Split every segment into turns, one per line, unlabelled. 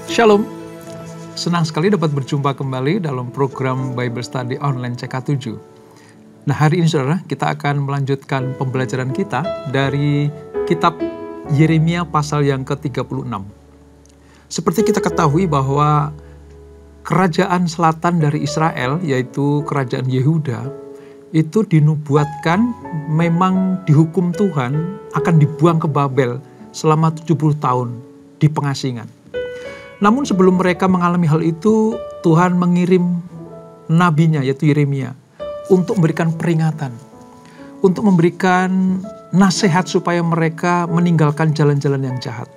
Shalom, senang sekali dapat berjumpa kembali dalam program Bible Study Online CK7. Nah, hari ini saudara, kita akan melanjutkan pembelajaran kita dari kitab Yeremia pasal yang ke-36. Seperti kita ketahui bahwa kerajaan selatan dari Israel, yaitu kerajaan Yehuda, itu dinubuatkan memang dihukum Tuhan akan dibuang ke Babel selama 70 tahun di pengasingan. Namun sebelum mereka mengalami hal itu, Tuhan mengirim nabinya yaitu Yeremia untuk memberikan peringatan, untuk memberikan nasihat supaya mereka meninggalkan jalan-jalan yang jahat.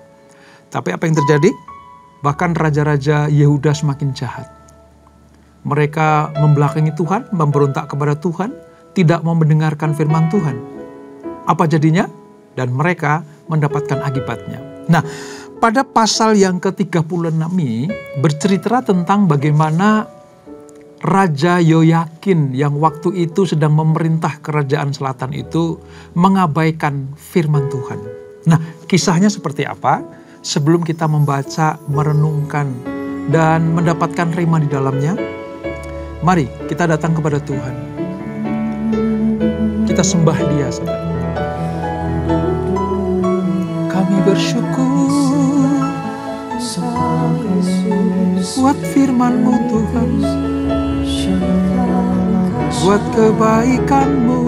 Tapi apa yang terjadi? Bahkan raja-raja Yehuda semakin jahat. Mereka membelakangi Tuhan, memberontak kepada Tuhan, tidak mau mendengarkan firman Tuhan. Apa jadinya? Dan mereka mendapatkan akibatnya. Nah, pada pasal yang ke-36 ini bercerita tentang bagaimana Raja Yoyakin yang waktu itu sedang memerintah kerajaan selatan itu mengabaikan firman Tuhan. Nah, kisahnya seperti apa? Sebelum kita membaca, merenungkan, dan mendapatkan rema di dalamnya, mari kita datang kepada Tuhan. Kita sembah Dia, saudara. Kami bersyukur buat firman-Mu Tuhan, buat kebaikan-Mu.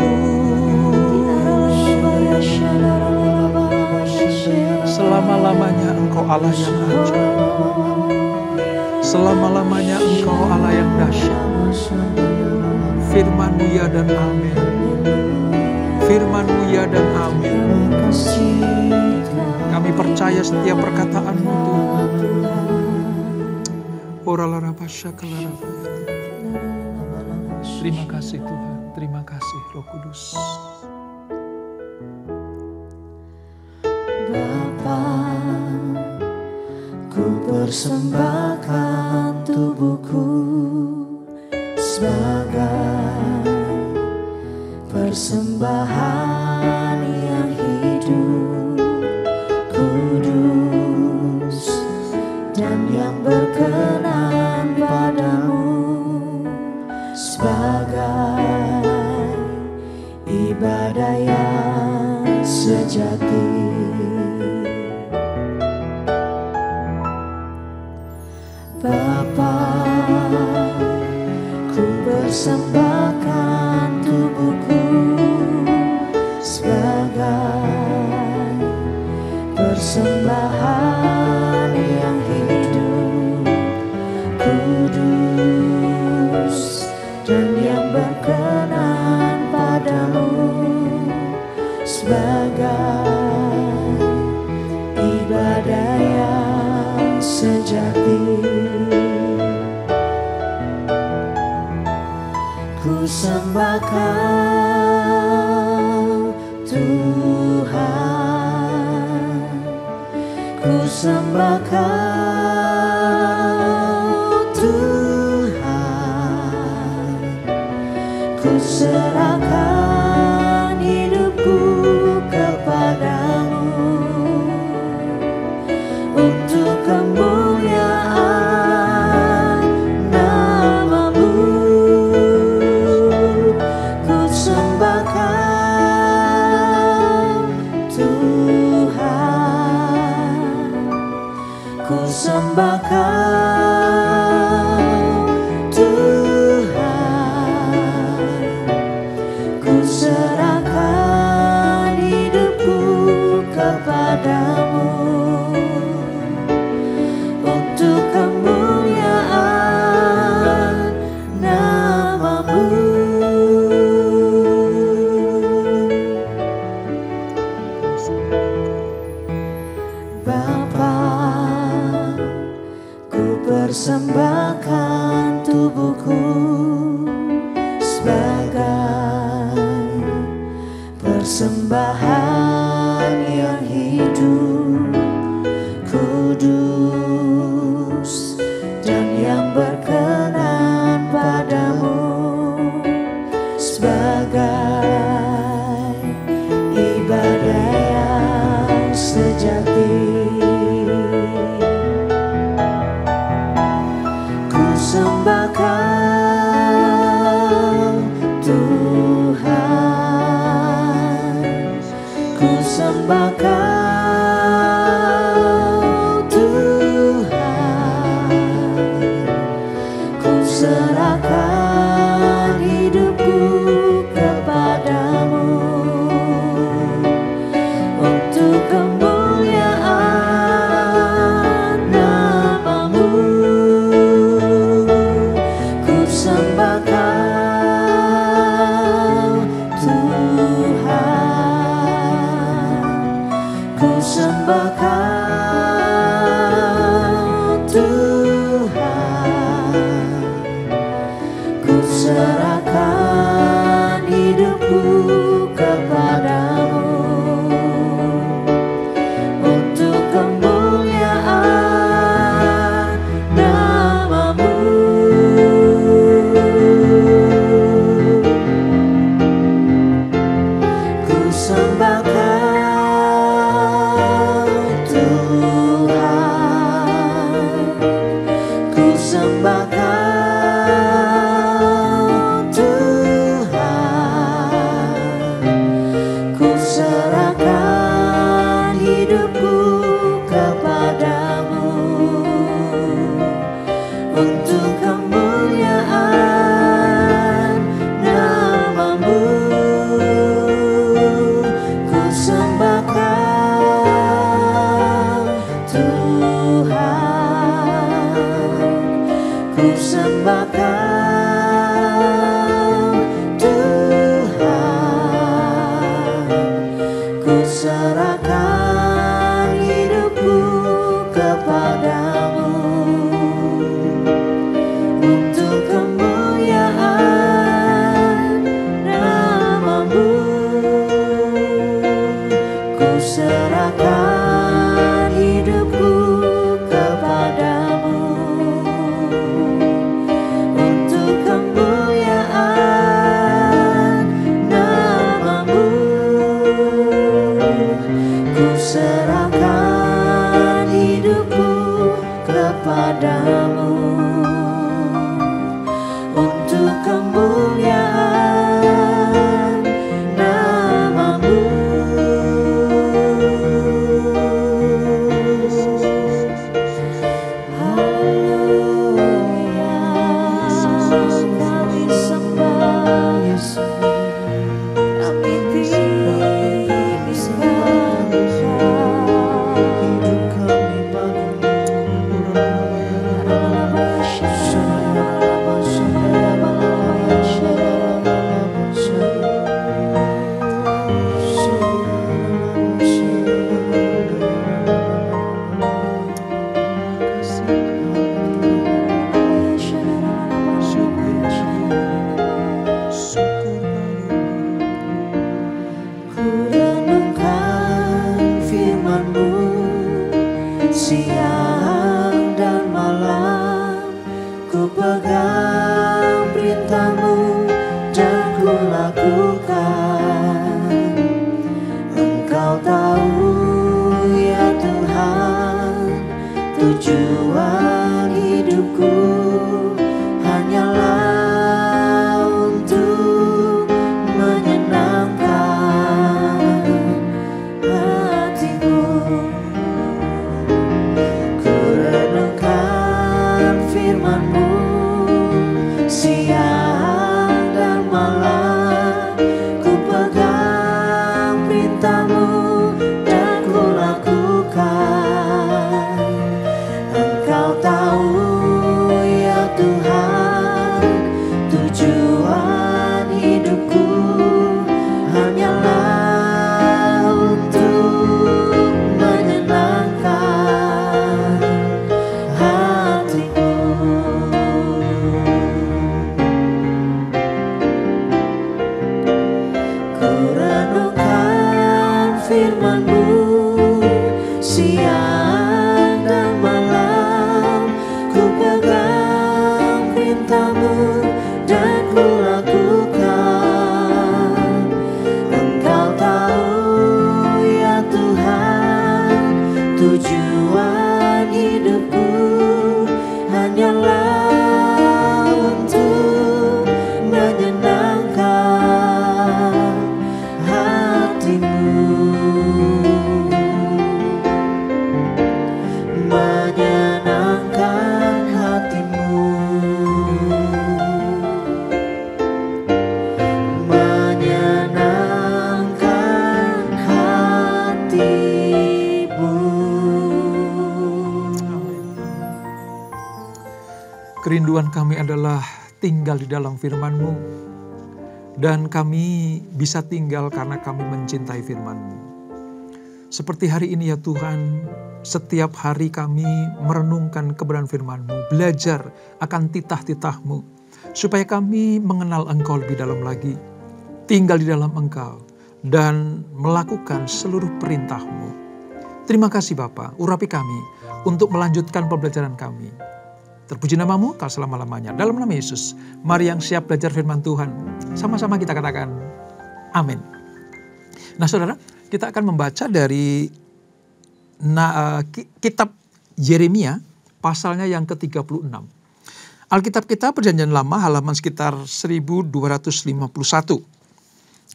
Selama-lamanya Engkau Allah yang ajaib, selama-lamanya Engkau Allah yang dahsyat. Firman-Mu ya dan amin, firman-Mu ya dan amin. Kami percaya setiap perkataan-Mu Tuhan. Terima kasih Tuhan, terima kasih Roh Kudus.
Bapa, ku persembahkan tubuhku sebagai persembahan yang hidup, kudus, dan yang berkenan padamu, sebagai ibadah yang sejati. Bapa, ku persembahkan tubuhku sebagai persembahan yang hidup, kudus, dan yang berkenan padamu, sebagai ibadah yang sejati. Ku sembahkan Tuhan, ku sembahkan Tuhan, ku serahkan hidupku kepadamu untuk kemuliaan nama-Mu. Ku sembahkan Tuhan, ku sembahkan Tuhan, ku serahkan hidupku kepadamu untuk kemuliaan nama-Mu. Bapa, ku persembahkan tubuhku sebagai persembahan yang hidup, kudus, dan yang berkenan padamu, sebagai ibadah yang sejati. sembahkan Tuhan, ku serahkan hidupku kepadamu untuk kemuliaan nama-Mu. Ku serahkan hidupku kepadamu untuk kemuliaan nama-Mu. Ku serahkan hidupku kepadamu untuk kemuliaan nama-Mu. Haleluya, kami sembah Yesus, kami tinggikan hidup kami Ku renungkan firman-Mu siang dan malam, ku pegang perintah-Mu dan ku lakukan. Engkau tahu ya Tuhan, tujuan hidupku hanyalah untuk menyenangkan hati-Mu. Ku renungkan firman-Mu siang dan malam, ku pegang perintah-Mu dan ku lakukan. Engkau tahu ya Tuhan, tujuan hidupku hanyalah untuk menyenangkan hati-Mu. Ku renungkan firman-Mu siang dan malam, ku pegang perintah-Mu dan ku lakukan. Engkau tahu ya Tuhan, tujuan hidupku hanyalah untuk menyenangkan hati-Mu. Menyenangkan hati-Mu, menyenangkan hati-Mu.
Kerinduan kami adalah tinggal di dalam firman-Mu. Dan kami bisa tinggal karena kami mencintai firman-Mu. Seperti hari ini ya Tuhan, setiap hari kami merenungkan kebenaran firman-Mu, belajar akan titah-titah-Mu, supaya kami mengenal Engkau lebih dalam lagi, tinggal di dalam Engkau, dan melakukan seluruh perintah-Mu. Terima kasih Bapa, urapi kami untuk melanjutkan pembelajaran kami. Terpuji nama-Mu kau selama-lamanya. Dalam nama Yesus, mari yang siap belajar firman Tuhan. Sama-sama kita katakan, amin. Nah saudara, kita akan membaca dari kitab Yeremia, pasalnya yang ke-36. Alkitab kita Perjanjian Lama, halaman sekitar 1251.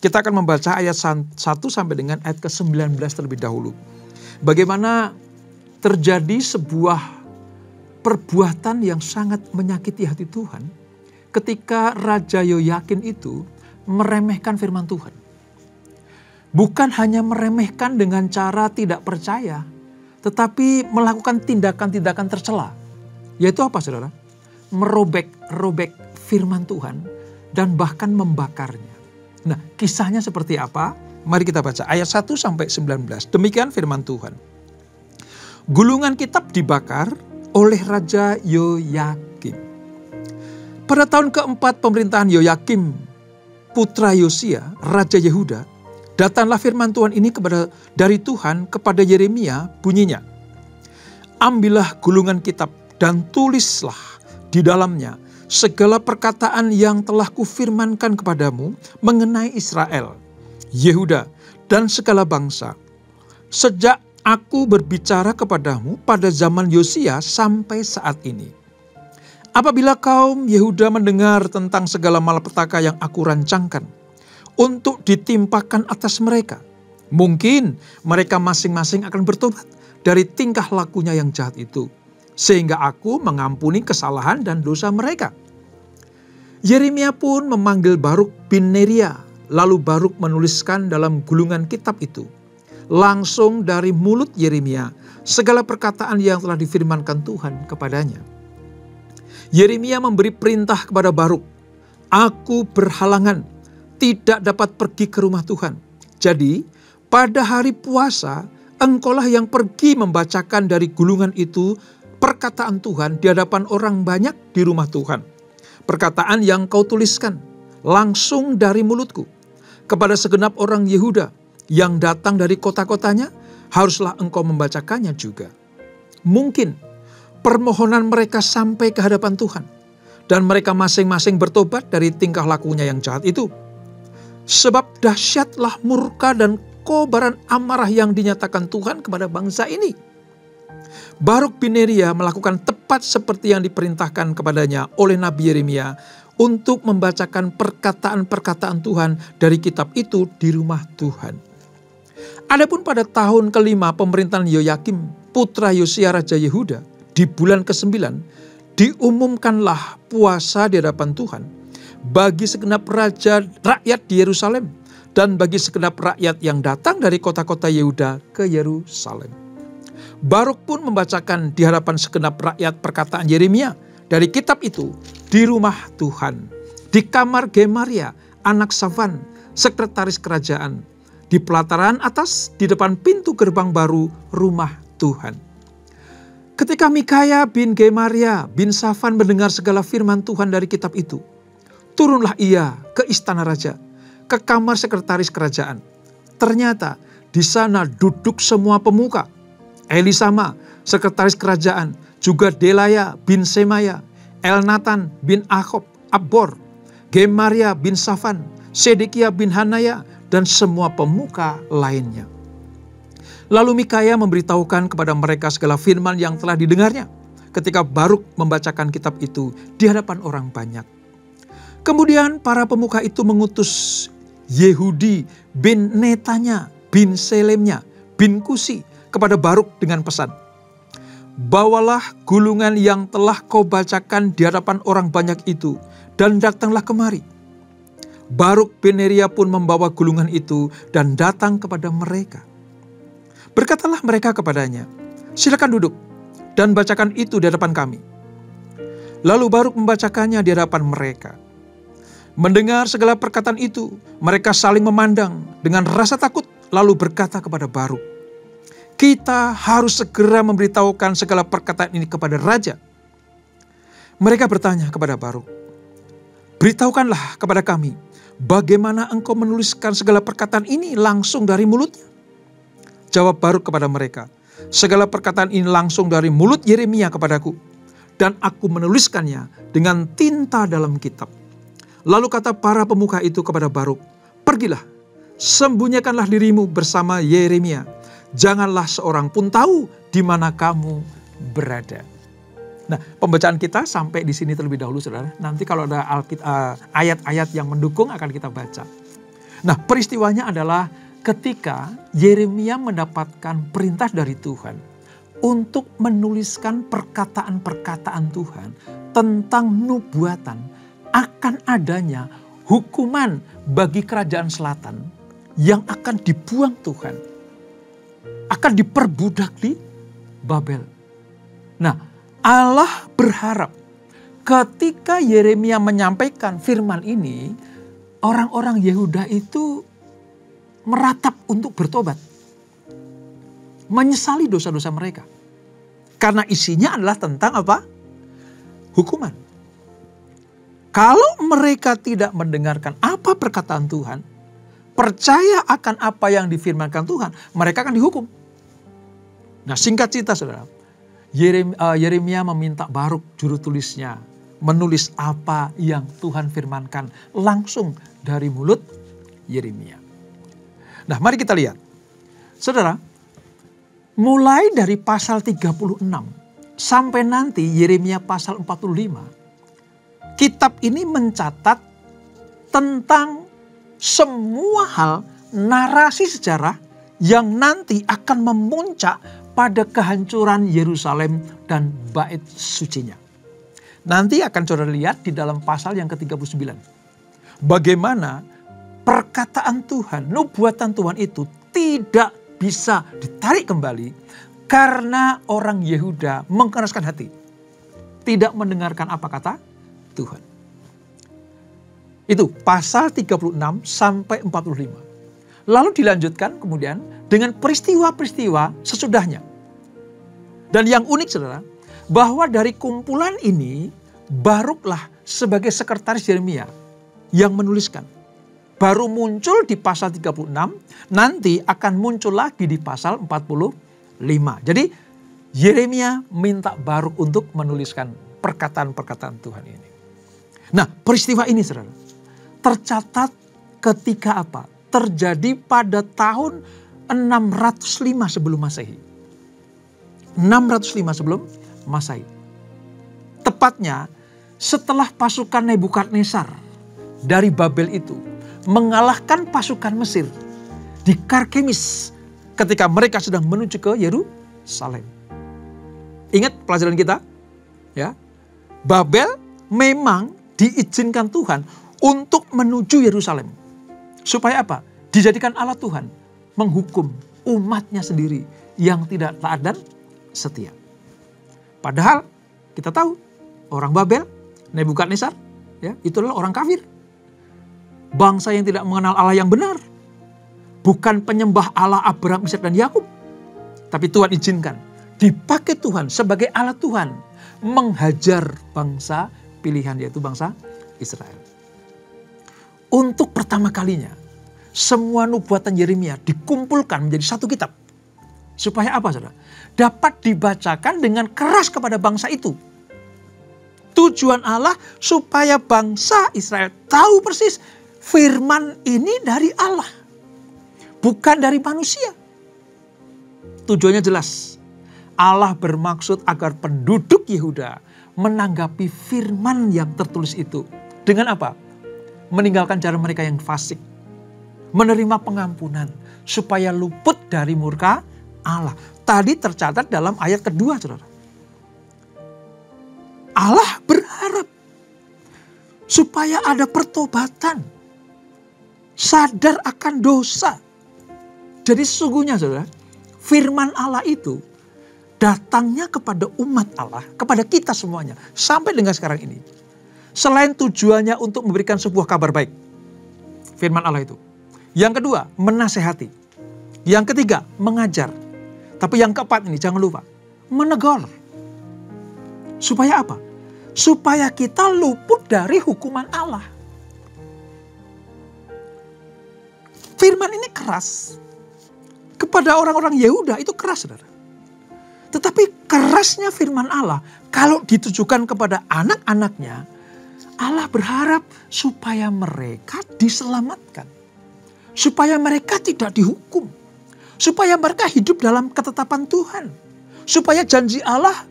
Kita akan membaca ayat 1 sampai dengan ayat ke-19 terlebih dahulu. Bagaimana terjadi sebuah perbuatan yang sangat menyakiti hati Tuhan ketika Raja Yoyakin itu meremehkan firman Tuhan. Bukan hanya meremehkan dengan cara tidak percaya, tetapi melakukan tindakan-tindakan tercela. Yaitu apa saudara? merobek firman Tuhan dan bahkan membakarnya. Nah, kisahnya seperti apa? Mari kita baca ayat 1 sampai 19. Demikian firman Tuhan. Gulungan kitab dibakar oleh Raja Yoyakim. Pada tahun keempat pemerintahan Yoyakim, putra Yosia, Raja Yehuda, datanglah firman Tuhan ini dari Tuhan kepada Yeremia, bunyinya, ambillah gulungan kitab dan tulislah di dalamnya segala perkataan yang telah kufirmankan kepadamu mengenai Israel, Yehuda, dan segala bangsa. Sejak aku berbicara kepadamu pada zaman Yosia sampai saat ini. Apabila kaum Yehuda mendengar tentang segala malapetaka yang aku rancangkan untuk ditimpakan atas mereka, mungkin mereka masing-masing akan bertobat dari tingkah lakunya yang jahat itu, sehingga aku mengampuni kesalahan dan dosa mereka. Yeremia pun memanggil Baruk bin Neria, lalu Baruk menuliskan dalam gulungan kitab itu, langsung dari mulut Yeremia, segala perkataan yang telah difirmankan Tuhan kepadanya. Yeremia memberi perintah kepada Baruk, aku berhalangan, tidak dapat pergi ke rumah Tuhan. Jadi, pada hari puasa, engkaulah yang pergi membacakan dari gulungan itu perkataan Tuhan di hadapan orang banyak di rumah Tuhan. Perkataan yang kau tuliskan langsung dari mulutku kepada segenap orang Yehuda yang datang dari kota-kotanya, haruslah engkau membacakannya juga. Mungkin permohonan mereka sampai ke hadapan Tuhan dan mereka masing-masing bertobat dari tingkah lakunya yang jahat itu. Sebab dahsyatlah murka dan kobaran amarah yang dinyatakan Tuhan kepada bangsa ini. Baruk bin Neria melakukan tepat seperti yang diperintahkan kepadanya oleh Nabi Yeremia untuk membacakan perkataan-perkataan Tuhan dari kitab itu di rumah Tuhan. Adapun pada tahun kelima pemerintahan Yoyakim, putra Yosia Raja Yehuda, di bulan ke-9, diumumkanlah puasa di hadapan Tuhan bagi segenap rakyat di Yerusalem dan bagi segenap rakyat yang datang dari kota-kota Yehuda ke Yerusalem. Baruk pun membacakan di hadapan segenap rakyat perkataan Yeremia dari kitab itu di rumah Tuhan, di kamar Gemaria, anak Safan, sekretaris kerajaan, di pelataran atas di depan pintu gerbang baru rumah Tuhan. Ketika Mikaya bin Gemaria bin Safan mendengar segala firman Tuhan dari kitab itu, turunlah ia ke istana raja, ke kamar sekretaris kerajaan. Ternyata di sana duduk semua pemuka, Elisama, sekretaris kerajaan, juga Delaya bin Semaya, Elnatan bin Abbor, Gemaria bin Safan, Sedekia bin Hanaya, dan semua pemuka lainnya. Lalu Mikaya memberitahukan kepada mereka segala firman yang telah didengarnya ketika Baruk membacakan kitab itu di hadapan orang banyak. Kemudian para pemuka itu mengutus Yehudi bin Netanya bin Selemnya bin Kusi kepada Baruk dengan pesan, bawalah gulungan yang telah kau bacakan di hadapan orang banyak itu dan datanglah kemari. Baruk bin Neria pun membawa gulungan itu dan datang kepada mereka. Berkatalah mereka kepadanya, silakan duduk dan bacakan itu di hadapan kami. Lalu Baruk membacakannya di hadapan mereka. Mendengar segala perkataan itu, mereka saling memandang dengan rasa takut lalu berkata kepada Baruk, kita harus segera memberitahukan segala perkataan ini kepada raja. Mereka bertanya kepada Baruk, beritahukanlah kepada kami, bagaimana engkau menuliskan segala perkataan ini langsung dari mulutnya? Jawab Baruk kepada mereka, segala perkataan ini langsung dari mulut Yeremia kepadaku, dan aku menuliskannya dengan tinta dalam kitab. Lalu kata para pemuka itu kepada Baruk, pergilah, sembunyikanlah dirimu bersama Yeremia. Janganlah seorang pun tahu di mana kamu berada. Nah, pembacaan kita sampai di sini terlebih dahulu, saudara. Nanti kalau ada ayat-ayat yang mendukung akan kita baca. Nah, peristiwanya adalah ketika Yeremia mendapatkan perintah dari Tuhan untuk menuliskan perkataan-perkataan Tuhan tentang nubuatan akan adanya hukuman bagi kerajaan selatan yang akan dibuang Tuhan, akan diperbudak di Babel. Nah, Allah berharap ketika Yeremia menyampaikan firman ini, orang-orang Yehuda itu meratap untuk bertobat. Menyesali dosa-dosa mereka. Karena isinya adalah tentang apa? Hukuman. Kalau mereka tidak mendengarkan apa perkataan Tuhan, percaya akan apa yang difirmankan Tuhan, mereka akan dihukum. Nah, singkat cerita saudara, Yeremia meminta Baruk juru tulisnya menulis apa yang Tuhan firmankan langsung dari mulut Yeremia. Nah, mari kita lihat. Saudara, mulai dari pasal 36 sampai nanti Yeremia pasal 45, kitab ini mencatat tentang semua hal narasi sejarah yang nanti akan memuncak pada kehancuran Yerusalem dan bait sucinya. Nanti akan saudara lihat di dalam pasal yang ke-39. Bagaimana perkataan Tuhan, nubuatan Tuhan itu tidak bisa ditarik kembali karena orang Yehuda mengkeraskan hati. Tidak mendengarkan apa kata Tuhan. Itu pasal 36 sampai 45. Lalu dilanjutkan kemudian dengan peristiwa-peristiwa sesudahnya. Dan yang unik saudara, bahwa dari kumpulan ini Baruklah sebagai sekretaris Yeremia yang menuliskan. Baru muncul di pasal 36, nanti akan muncul lagi di pasal 45. Jadi Yeremia minta Baruk untuk menuliskan perkataan-perkataan Tuhan ini. Nah, peristiwa ini saudara, tercatat ketika apa? Terjadi pada tahun 605 sebelum Masehi. 605 sebelum Masehi. Tepatnya setelah pasukan Nebukadnezar dari Babel itu mengalahkan pasukan Mesir di Karkemis ketika mereka sedang menuju ke Yerusalem. Ingat pelajaran kita? Ya. Babel memang diizinkan Tuhan untuk menuju Yerusalem. Supaya apa? Dijadikan alat Tuhan menghukum umatnya sendiri yang tidak taat dan setia. Padahal kita tahu orang Babel, Nebukadnezar, ya, itu adalah orang kafir. Bangsa yang tidak mengenal Allah yang benar. Bukan penyembah Allah Abraham, Ishak dan Yakub. Tapi Tuhan izinkan dipakai Tuhan sebagai alat Tuhan menghajar bangsa pilihan, yaitu bangsa Israel. Untuk pertama kalinya semua nubuatan Yeremia dikumpulkan menjadi satu kitab. Supaya apa saudara? Dapat dibacakan dengan keras kepada bangsa itu. Tujuan Allah supaya bangsa Israel tahu persis firman ini dari Allah. Bukan dari manusia. Tujuannya jelas. Allah bermaksud agar penduduk Yehuda menanggapi firman yang tertulis itu. Dengan apa? Meninggalkan cara mereka yang fasik. Menerima pengampunan. Supaya luput dari murka Allah. Tadi tercatat dalam ayat kedua saudara. Allah berharap supaya ada pertobatan. Sadar akan dosa. Jadi sesungguhnya saudara, firman Allah itu datangnya kepada umat Allah, kepada kita semuanya. Sampai dengan sekarang ini. Selain tujuannya untuk memberikan sebuah kabar baik. Firman Allah itu. Yang kedua, menasehati. Yang ketiga, mengajar. Tapi yang keempat ini jangan lupa, menegur. Supaya apa? Supaya kita luput dari hukuman Allah. Firman ini keras. Kepada orang-orang Yehuda itu keras, saudara. Tetapi kerasnya firman Allah, kalau ditujukan kepada anak-anaknya, Allah berharap supaya mereka diselamatkan. Supaya mereka tidak dihukum. Supaya mereka hidup dalam ketetapan Tuhan. Supaya janji Allah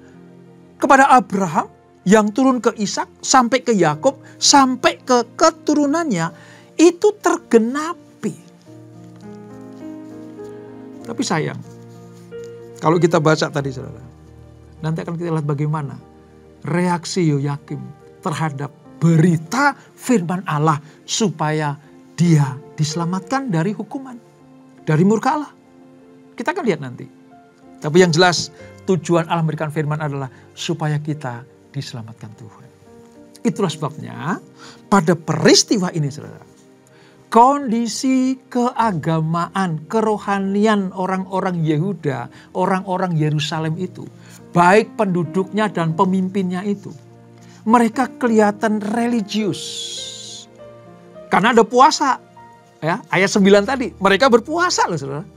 kepada Abraham yang turun ke Ishak sampai ke Yakub sampai ke keturunannya itu tergenapi. Tapi sayang, kalau kita baca tadi saudara, nanti akan kita lihat bagaimana reaksi Yoyakim terhadap berita firman Allah supaya dia diselamatkan dari hukuman, dari murka Allah. Kita akan lihat nanti. Tapi yang jelas tujuan Allah memberikan firman adalah supaya kita diselamatkan Tuhan. Itulah sebabnya pada peristiwa ini saudara, kondisi keagamaan, kerohanian orang-orang Yehuda, orang-orang Yerusalem itu, baik penduduknya dan pemimpinnya itu, mereka kelihatan religius. Karena ada puasa. Ya, ayat 9 tadi, mereka berpuasa loh saudara.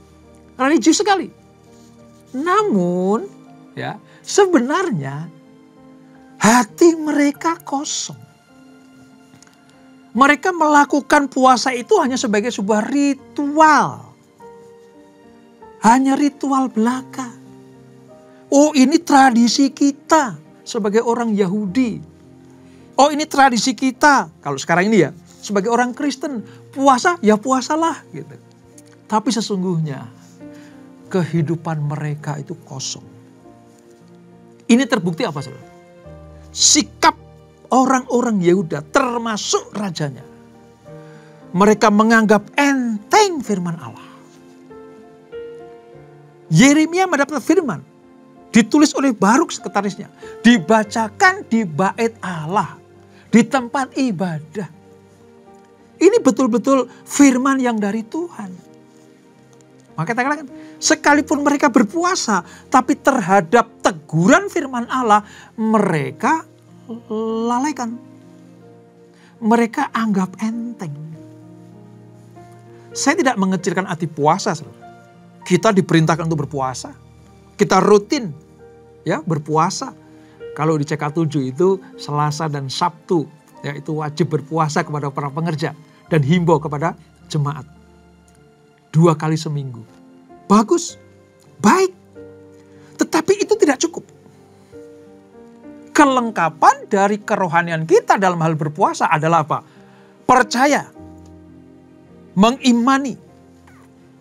Religius sekali. Namun, ya, sebenarnya hati mereka kosong. Mereka melakukan puasa itu hanya sebagai sebuah ritual. Hanya ritual belaka. Oh, ini tradisi kita sebagai orang Yahudi. Oh, ini tradisi kita. Kalau sekarang ini ya, sebagai orang Kristen, puasa ya puasalah gitu. Tapi sesungguhnya kehidupan mereka itu kosong. Ini terbukti apa saudara? Sikap orang-orang Yehuda termasuk rajanya. Mereka menganggap enteng firman Allah. Yeremia mendapat firman. Ditulis oleh Baruk sekretarisnya. Dibacakan di bait Allah. Di tempat ibadah. Ini betul-betul firman yang dari Tuhan. Maka kita katakan, sekalipun mereka berpuasa, tapi terhadap teguran firman Allah, mereka lalaikan. Mereka anggap enteng. Saya tidak mengecilkan arti puasa. Kita diperintahkan untuk berpuasa. Kita rutin ya berpuasa. Kalau di CK7 itu Selasa dan Sabtu, ya itu wajib berpuasa kepada para pengerja dan himbau kepada jemaat. 2 kali seminggu. Bagus, baik. Tetapi itu tidak cukup. Kelengkapan dari kerohanian kita dalam hal berpuasa adalah apa? Percaya, mengimani,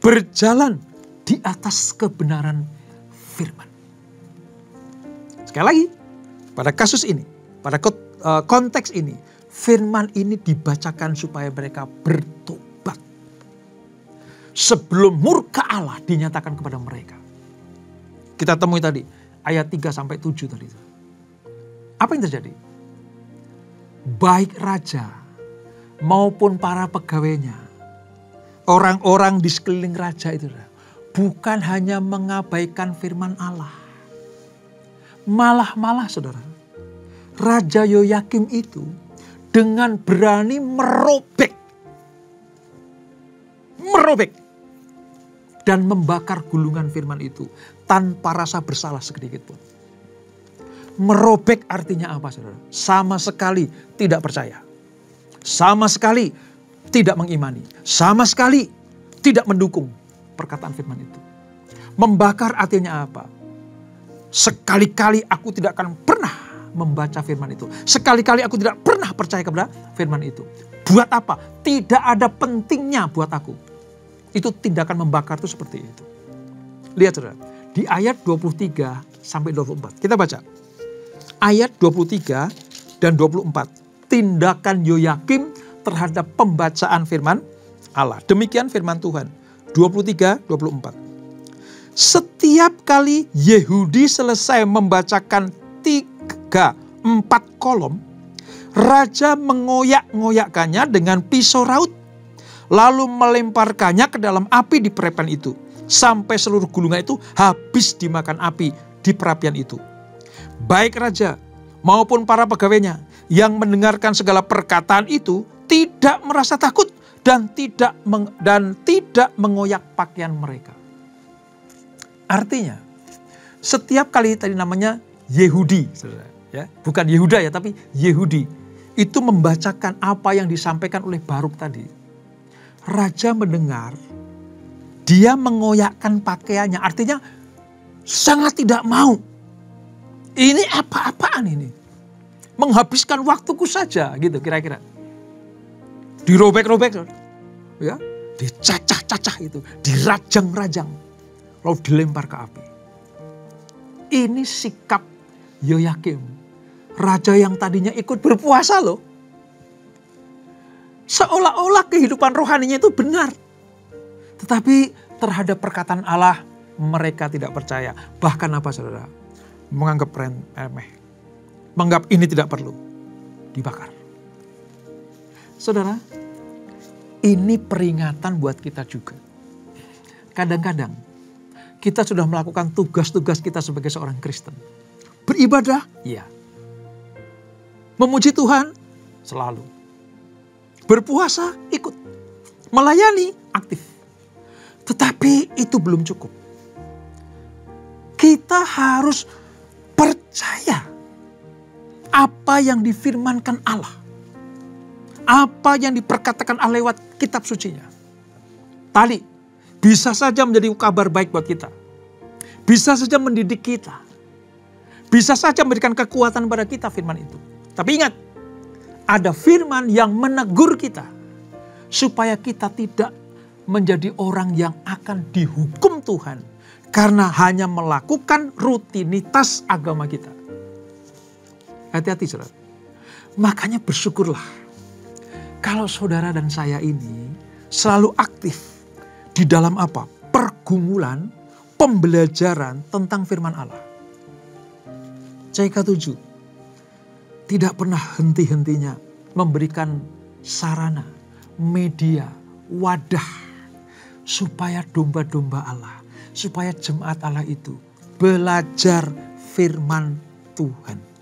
berjalan di atas kebenaran firman. Sekali lagi, pada kasus ini, pada konteks ini, firman ini dibacakan supaya mereka bertobat. Sebelum murka Allah dinyatakan kepada mereka. Kita temui tadi, ayat 3-7 tadi. Apa yang terjadi? Baik raja maupun para pegawainya, orang-orang di sekeliling raja itu bukan hanya mengabaikan firman Allah. Malah saudara, Raja Yoyakim itu dengan berani merobek dan membakar gulungan firman itu tanpa rasa bersalah sedikit pun. Merobek artinya apa saudara? Sama sekali tidak percaya. Sama sekali tidak mengimani. Sama sekali tidak mendukung perkataan firman itu. Membakar artinya apa? Sekali-kali aku tidak akan pernah membaca firman itu. Sekali-kali aku tidak pernah percaya kepada firman itu. Buat apa? Tidak ada pentingnya buat aku. Itu tindakan membakar itu seperti itu. Lihat saudara, di ayat 23-24. Kita baca. Ayat 23 dan 24. Tindakan Yoyakim terhadap pembacaan firman Allah. Demikian firman Tuhan. 23-24. Setiap kali Yehudi selesai membacakan 3-4 kolom, raja mengoyak-ngoyakkannya dengan pisau raut, lalu melemparkannya ke dalam api di perapian itu, sampai seluruh gulungan itu habis dimakan api di perapian itu. Baik raja maupun para pegawainya yang mendengarkan segala perkataan itu tidak merasa takut dan tidak mengoyak pakaian mereka. Artinya, setiap kali tadi namanya Yehudi, ya, bukan Yehuda ya, tapi Yehudi, itu membacakan apa yang disampaikan oleh Baruk tadi. Raja mendengar, dia mengoyakkan pakaiannya, artinya sangat tidak mau. Ini apa-apaan ini? Menghabiskan waktuku saja, gitu kira-kira. Dirobek-robek, ya, dicacah-cacah itu, dirajang-rajang, lalu dilempar ke api. Ini sikap Yoyakim, raja yang tadinya ikut berpuasa loh. Seolah-olah kehidupan rohaninya itu benar. Tetapi terhadap perkataan Allah mereka tidak percaya. Bahkan apa saudara? Menganggap remeh. Menganggap ini tidak perlu. dibakar. Saudara, ini peringatan buat kita juga. Kadang-kadang kita sudah melakukan tugas-tugas kita sebagai seorang Kristen. Beribadah, iya. Memuji Tuhan, selalu. Berpuasa, ikut. Melayani, aktif. Tetapi itu belum cukup. Kita harus percaya apa yang difirmankan Allah. Apa yang diperkatakan Allah lewat kitab sucinya. Tadi, bisa saja menjadi kabar baik buat kita. Bisa saja mendidik kita. Bisa saja memberikan kekuatan pada kita firman itu. Tapi ingat, ada firman yang menegur kita. Supaya kita tidak menjadi orang yang akan dihukum Tuhan. Karena hanya melakukan rutinitas agama kita. Hati-hati saudara. Makanya bersyukurlah. Kalau saudara dan saya ini selalu aktif. Di dalam apa? Pergumulan, pembelajaran tentang firman Allah. CK7 tidak pernah henti-hentinya memberikan sarana, media, wadah. Supaya domba-domba Allah, supaya jemaat Allah itu belajar firman Tuhan.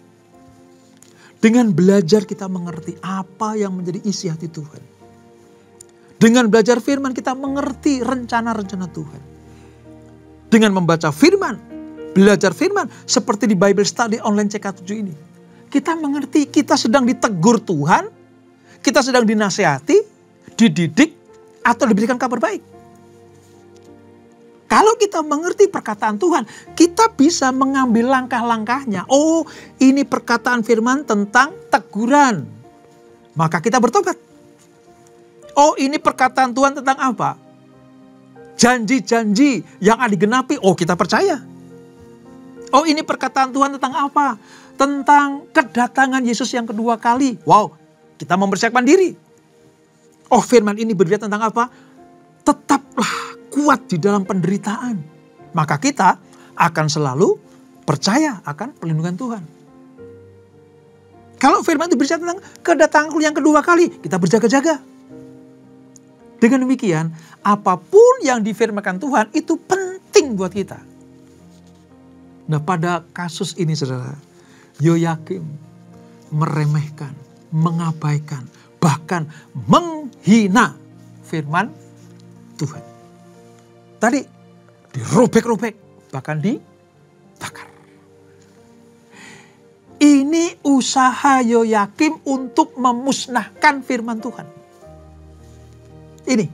Dengan belajar kita mengerti apa yang menjadi isi hati Tuhan. Dengan belajar firman kita mengerti rencana-rencana Tuhan. Dengan membaca firman, belajar firman seperti di Bible Study Online CK7 ini. Kita mengerti kita sedang ditegur Tuhan, kita sedang dinasihati, dididik, atau diberikan kabar baik. Kalau kita mengerti perkataan Tuhan, kita bisa mengambil langkah-langkahnya. Oh, ini perkataan firman tentang teguran. Maka kita bertobat. Oh, ini perkataan Tuhan tentang apa? Janji-janji yang digenapi. Oh, kita percaya. Oh, ini perkataan Tuhan tentang apa? Tentang kedatangan Yesus yang kedua kali. Wow, kita mempersiapkan diri. Oh, firman ini berbicara tentang apa? Tetaplah kuat di dalam penderitaan. Maka kita akan selalu percaya akan perlindungan Tuhan. Kalau firman itu berbicara tentang kedatangan yang kedua kali, kita berjaga-jaga. Dengan demikian, apapun yang difirmankan Tuhan itu penting buat kita. Nah, pada kasus ini saudara, Yoyakim meremehkan, mengabaikan, bahkan menghina firman Tuhan. Tadi dirobek-robek, bahkan dibakar. Ini usaha Yoyakim untuk memusnahkan firman Tuhan. Ini.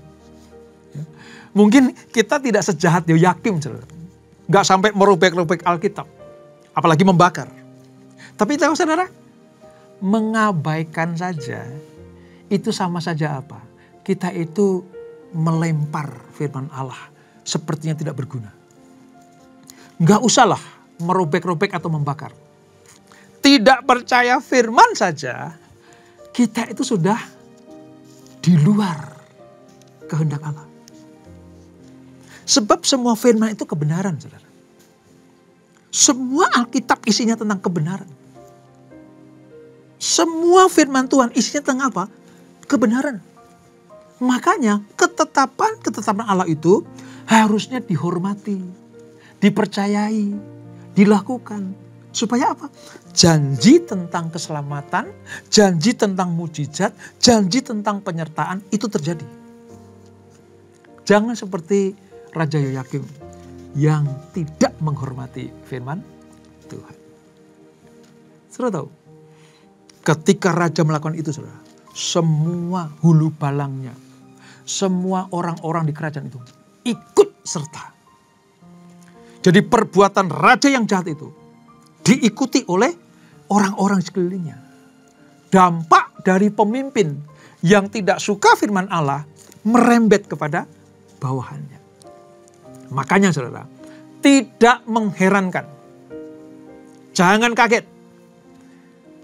Mungkin kita tidak sejahat Yoyakim, nggak sampai merobek-robek Alkitab, apalagi membakar. Tapi tahu saudara, mengabaikan saja itu sama saja apa? Kita itu melempar firman Allah sepertinya tidak berguna. Nggak usahlah merobek-robek atau membakar. Tidak percaya firman saja, kita itu sudah di luar kehendak Allah. Sebab semua firman itu kebenaran, saudara. Semua Alkitab isinya tentang kebenaran. Semua firman Tuhan isinya tentang apa? Kebenaran. Makanya ketetapan Allah itu harusnya dihormati, dipercayai, dilakukan. Supaya apa? Janji tentang keselamatan, janji tentang mujizat, janji tentang penyertaan itu terjadi. Jangan seperti Raja Yoyakim yang tidak menghormati firman Tuhan. Saudara tahu, ketika raja melakukan itu, saudara, semua hulu balangnya, semua orang-orang di kerajaan itu ikut serta. Jadi perbuatan raja yang jahat itu diikuti oleh orang-orang sekelilingnya. Dampak dari pemimpin yang tidak suka firman Allah merembet kepada bawahannya. Makanya saudara, tidak mengherankan. Jangan kaget.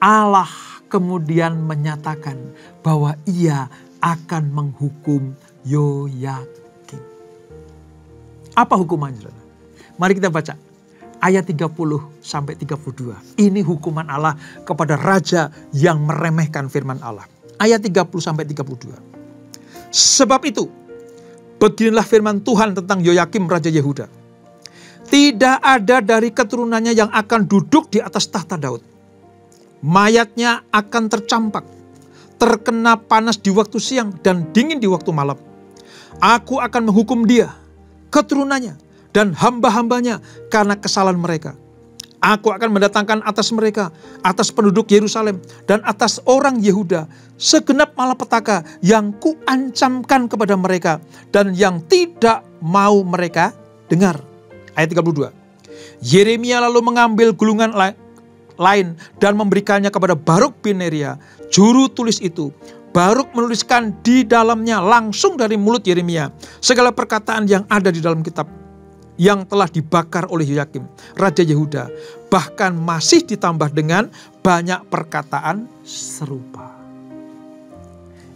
Allah kemudian menyatakan bahwa ia akan menghukum Yoyakim. Apa hukumannya saudara? Mari kita baca. ayat 30 sampai 32. Ini hukuman Allah kepada raja yang meremehkan firman Allah. Ayat 30 sampai 32. Sebab itu, beginilah firman Tuhan tentang Yoyakim raja Yehuda. Tidak ada dari keturunannya yang akan duduk di atas tahta Daud. Mayatnya akan tercampak, terkena panas di waktu siang dan dingin di waktu malam. Aku akan menghukum dia, keturunannya, dan hamba-hambanya karena kesalahan mereka. Aku akan mendatangkan atas mereka, atas penduduk Yerusalem, dan atas orang Yehuda, segenap malapetaka yang kuancamkan kepada mereka, dan yang tidak mau mereka dengar. Ayat 32. Yeremia lalu mengambil gulungan lain dan memberikannya kepada Baruk bin Neria, juru tulis itu. Baruk menuliskan di dalamnya langsung dari mulut Yeremia segala perkataan yang ada di dalam kitab yang telah dibakar oleh Yoyakim, raja Yehuda. Bahkan masih ditambah dengan banyak perkataan serupa.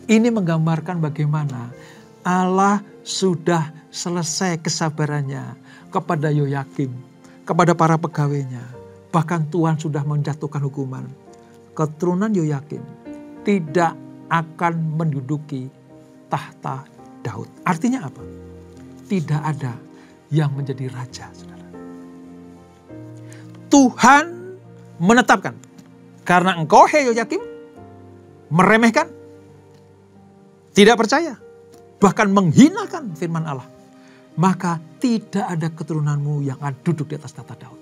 Ini menggambarkan bagaimana Allah sudah selesai kesabarannya kepada Yoyakim, kepada para pegawainya. Bahkan Tuhan sudah menjatuhkan hukuman. Keturunan Yoyakim tidak akan menduduki tahta Daud. Artinya apa? Tidak ada yang menjadi raja, saudara. Tuhan menetapkan, karena engkau, hei Yoyakim, meremehkan, tidak percaya, bahkan menghinakan firman Allah, maka tidak ada keturunanmu yang akan duduk di atas tahta Daud.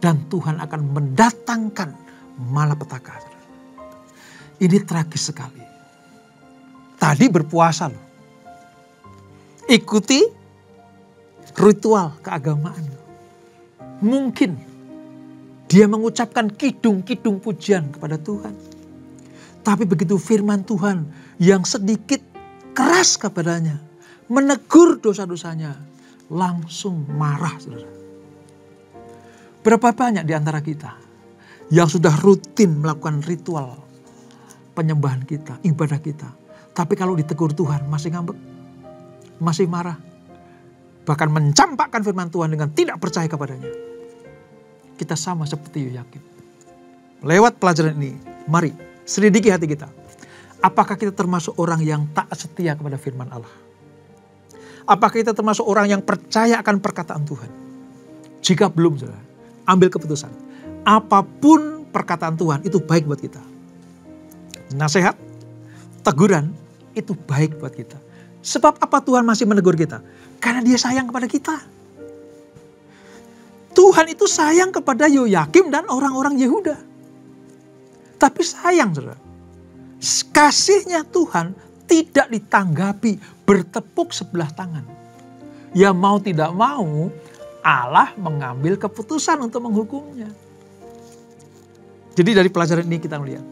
Dan Tuhan akan mendatangkan malapetaka. Ini tragis sekali. Tadi berpuasa loh. Ikuti ritual keagamaan. Mungkin dia mengucapkan kidung-kidung pujian kepada Tuhan. Tapi begitu firman Tuhan yang sedikit keras kepadanya, menegur dosa-dosanya, langsung marah, saudara. Berapa banyak di antara kita yang sudah rutin melakukan ritual penyembahan kita, ibadah kita. Tapi kalau ditegur Tuhan masih ngambek, masih marah. Bahkan mencampakkan firman Tuhan dengan tidak percaya kepadanya. Kita sama seperti Yoyakim. Lewat pelajaran ini, mari selidiki hati kita. Apakah kita termasuk orang yang taat setia kepada firman Allah? Apakah kita termasuk orang yang percaya akan perkataan Tuhan? Jika belum, saudara, ambil keputusan. Apapun perkataan Tuhan itu baik buat kita. Nasihat, teguran itu baik buat kita. Sebab apa Tuhan masih menegur kita? Karena dia sayang kepada kita. Tuhan itu sayang kepada Yoyakim dan orang-orang Yehuda. Tapi sayang, saudara, kasihnya Tuhan tidak ditanggapi bertepuk sebelah tangan. Ya mau tidak mau, Allah mengambil keputusan untuk menghukumnya. Jadi dari pelajaran ini kita melihat,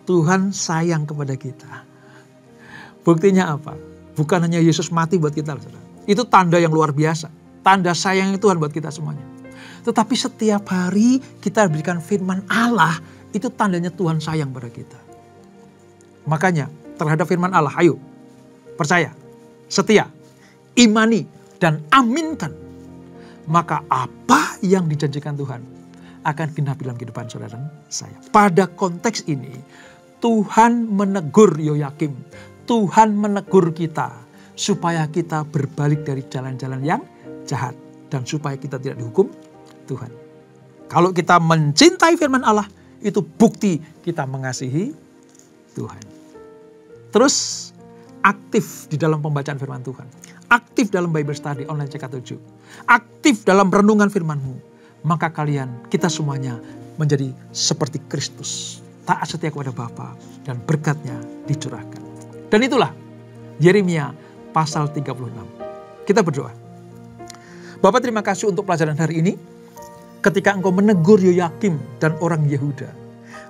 Tuhan sayang kepada kita. Buktinya apa? Bukan hanya Yesus mati buat kita, saudara. Itu tanda yang luar biasa. Tanda sayangnya Tuhan buat kita semuanya. Tetapi setiap hari kita diberikan firman Allah, itu tandanya Tuhan sayang pada kita. Makanya terhadap firman Allah, ayo percaya, setia, imani, dan aminkan. Maka apa yang dijanjikan Tuhan akan genap dalam kehidupan saudara dan saya. Pada konteks ini, Tuhan menegur Yoyakim. Tuhan menegur kita supaya kita berbalik dari jalan-jalan yang jahat. Dan supaya kita tidak dihukum Tuhan. Kalau kita mencintai firman Allah, itu bukti kita mengasihi Tuhan. Terus aktif di dalam pembacaan firman Tuhan. Aktif dalam Bible Study online CK7. Aktif dalam renungan firman-Mu. Maka kalian, kita semuanya menjadi seperti Kristus. Taat setia kepada Bapa dan berkatnya dicurahkan. Dan itulah Yeremia pasal 36. Kita berdoa. Bapa, terima kasih untuk pelajaran hari ini. Ketika Engkau menegur Yoyakim dan orang Yehuda.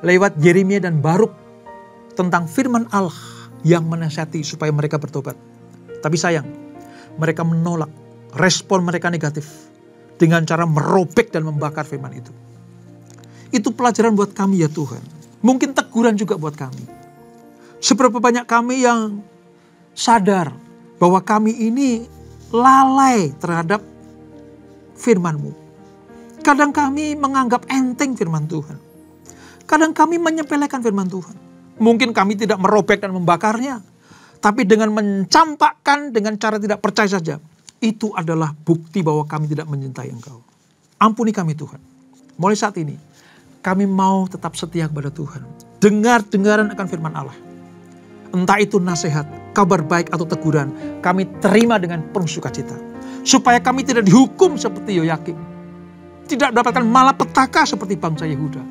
Lewat Yeremia dan Baruk. Tentang firman Allah yang menasihati supaya mereka bertobat. Tapi sayang, mereka menolak. Respon mereka negatif. Dengan cara merobek dan membakar firman itu. Itu pelajaran buat kami ya Tuhan. Mungkin teguran juga buat kami. Seberapa banyak kami yang sadar bahwa kami ini lalai terhadap firman-Mu. Kadang kami menganggap enteng firman Tuhan. Kadang kami menyepelekan firman Tuhan. Mungkin kami tidak merobek dan membakarnya. Tapi dengan mencampakkan dengan cara tidak percaya saja. Itu adalah bukti bahwa kami tidak mencintai Engkau. Ampuni kami Tuhan. Mulai saat ini kami mau tetap setia kepada Tuhan. Dengar-dengaran akan firman Allah. Entah itu nasihat, kabar baik atau teguran. Kami terima dengan penuh sukacita. Supaya kami tidak dihukum seperti Yoyakim. Tidak mendapatkan malapetaka seperti bangsa Yehuda.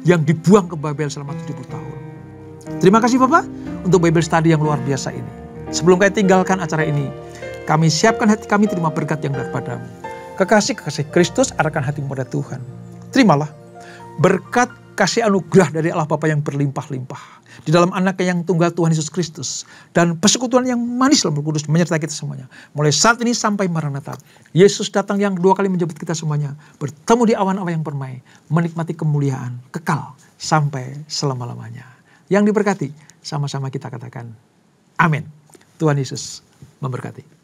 Yang dibuang ke Babel selama 70 tahun. Terima kasih Bapak untuk Bible Study yang luar biasa ini. Sebelum kami tinggalkan acara ini, kami siapkan hati kami terima berkat yang daripadamu. Kekasih-kekasih Kristus arahkan hatimu pada Tuhan. Terimalah berkat kasih anugerah dari Allah Bapa yang berlimpah-limpah. Di dalam anaknya yang tunggal Tuhan Yesus Kristus. Dan persekutuan yang manis dalam Roh Kudus menyertai kita semuanya. Mulai saat ini sampai Maranatha. Yesus datang yang kedua kali menjemput kita semuanya. Bertemu di awan-awan yang permai. Menikmati kemuliaan kekal sampai selama-lamanya. Yang diberkati sama-sama kita katakan amin. Tuhan Yesus memberkati.